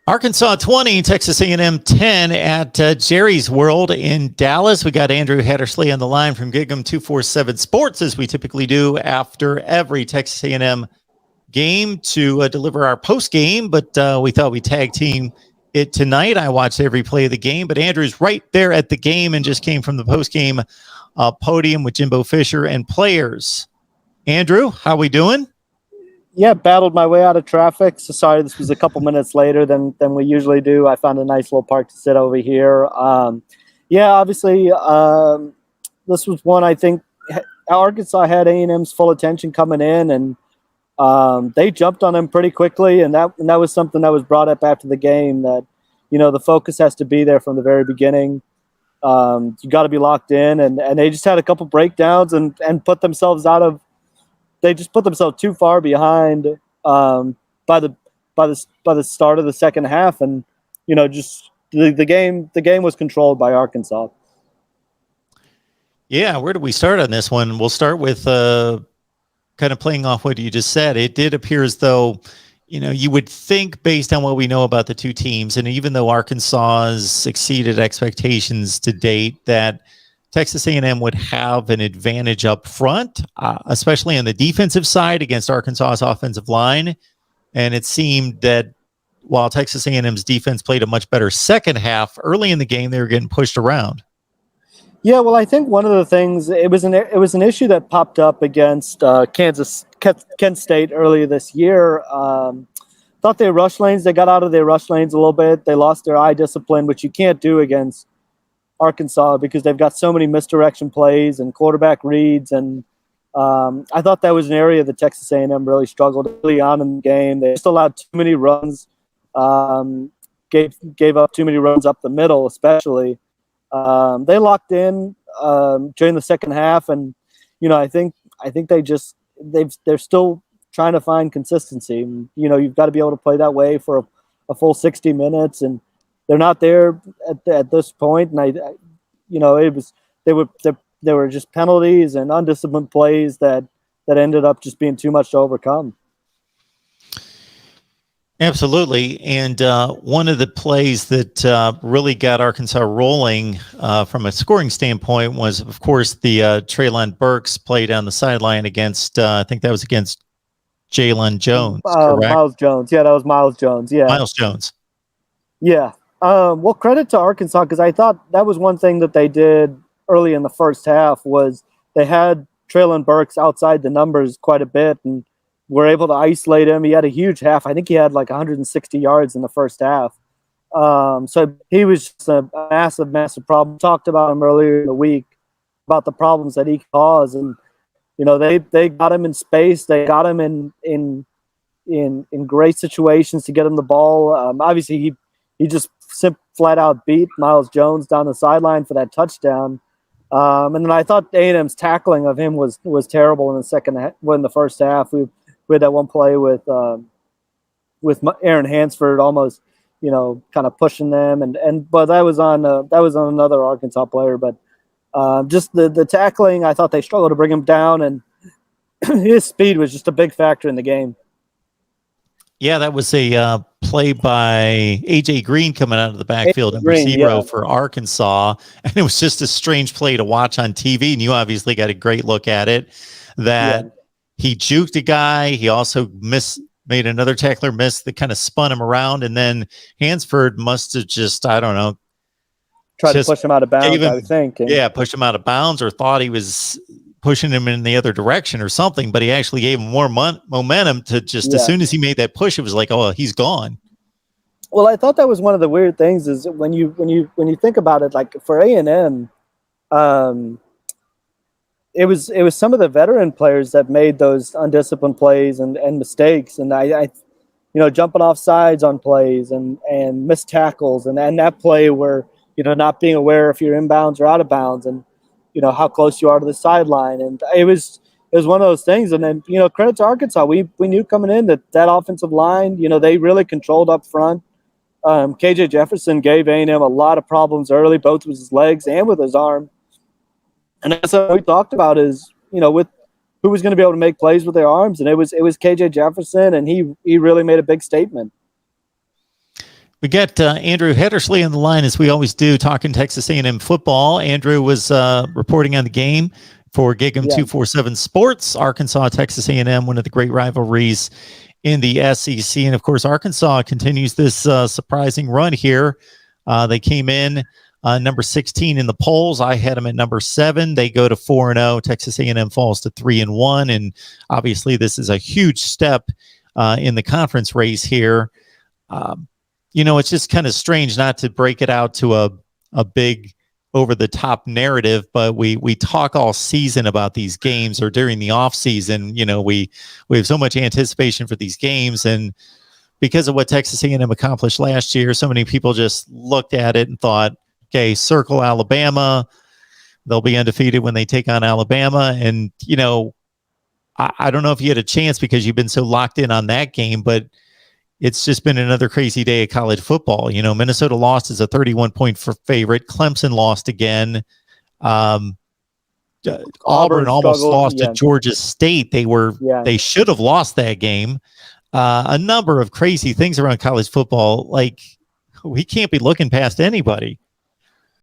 Arkansas 20, Texas A&M 10 at Jerry's World in Dallas. We got Andrew Hattersley on the line from Gig'em 247 Sports, as we typically do after every Texas A&M game, to deliver our post game. But we thought we'd tag team it tonight. I watched every play of the game, but Andrew's right there at the game and just came from the post game podium with Jimbo Fisher and players. Andrew, how we doing? Yeah, battled my way out of traffic. So sorry, this was a couple minutes later than we usually do. I found a nice little park to sit over here. Yeah, obviously, this was one I think Arkansas had A&M's full attention coming in, and they jumped on them pretty quickly. And that was something that was brought up after the game, that, you know, the focus has to be there from the very beginning. You got to be locked in, and they just had a couple breakdowns and put themselves out of. They just put themselves too far behind by the start of the second half, and you know, just the game was controlled by Arkansas. Yeah, where do we start on this one? We'll start with kind of playing off what you just said. It did appear as though, you know, you would think, based on what we know about the two teams, and even though Arkansas has exceeded expectations to date, that Texas A&M would have an advantage up front, especially on the defensive side against Arkansas's offensive line. And it seemed that while Texas A&M's defense played a much better second half, early in the game they were getting pushed around. Yeah, well, I think one of the things, it was an issue that popped up against Kent State earlier this year. Thought they rushed lanes. They got out of their rush lanes a little bit. They lost their eye discipline, which you can't do against Arkansas because they've got so many misdirection plays and quarterback reads, and I thought that was an area that Texas A&M really struggled early on in the game. They just allowed too many runs, gave up too many runs up the middle, especially. They locked in during the second half, and you know, I think they're still trying to find consistency. And, you know, you've got to be able to play that way for a full 60 minutes, and they're not there at this point, and there were just penalties and undisciplined plays that ended up just being too much to overcome. Absolutely, and one of the plays that really got Arkansas rolling from a scoring standpoint was, of course, the Treylon Burks play down the sideline against, I think that was against Jalen Jones, correct? Miles Jones. Yeah, that was Miles Jones. Yeah, Miles Jones. Yeah. Well, credit to Arkansas, because I thought that was one thing that they did early in the first half, was they had Treylon Burks outside the numbers quite a bit and were able to isolate him. He had a huge half. I think he had like 160 yards in the first half. So he was just a massive, massive problem. Talked about him earlier in the week about the problems that he caused, and you know, they got him in space. They got him in great situations to get him the ball. Obviously, he just flat out beat Miles Jones down the sideline for that touchdown. And then I thought A&M's tackling of him was terrible in the first half. We had that one play with Aaron Hansford almost, you know, kind of pushing them, but that was on another Arkansas player. But just the tackling, I thought they struggled to bring him down, and his speed was just a big factor in the game. Yeah, that was a play by A.J. Green coming out of the backfield in receiver for Arkansas. And it was just a strange play to watch on TV. And you obviously got a great look at it, that he juked a guy. He also made another tackler miss that kind of spun him around. And then Hansford must have just, I don't know, tried to push him out of bounds, I think. Yeah, pushed him out of bounds, or thought he was pushing him in the other direction or something, but he actually gave him more momentum to just, as soon as he made that push, it was like, oh, he's gone. Well, I thought that was one of the weird things, is when you think about it, like for A&M, it was some of the veteran players that made those undisciplined plays and mistakes, and I you know, jumping off sides on plays and missed tackles, and that play where, you know, not being aware if you're inbounds or out of bounds, and you know, how close you are to the sideline. And it was one of those things. And then, you know, credit to Arkansas. We knew coming in that offensive line, you know, they really controlled up front. KJ Jefferson gave A&M a lot of problems early, both with his legs and with his arm. And that's what we talked about, is, you know, with who was going to be able to make plays with their arms. And it was KJ Jefferson, and he really made a big statement. We got Andrew Heddersley on the line, as we always do, talking Texas A&M football. Andrew was reporting on the game for Gig'em 247 Sports. Arkansas, Texas A&M, one of the great rivalries in the SEC. And, of course, Arkansas continues this surprising run here. They came in number 16 in the polls. I had them at number 7. They go to 4-0. Texas A&M falls to 3-1. And obviously, this is a huge step in the conference race here. It's just kind of strange not to break it out to a big over-the-top narrative, but we talk all season about these games, or during the off season. We have so much anticipation for these games, and because of what Texas A&M accomplished last year, so many people just looked at it and thought, okay, circle Alabama. They'll be undefeated when they take on Alabama. And, I don't know if you had a chance because you've been so locked in on that game, but it's just been another crazy day of college football. Minnesota lost as a 31-point favorite. Clemson lost again. Auburn almost lost to Georgia State. They should have lost that game. A number of crazy things around college football. Like, we can't be looking past anybody.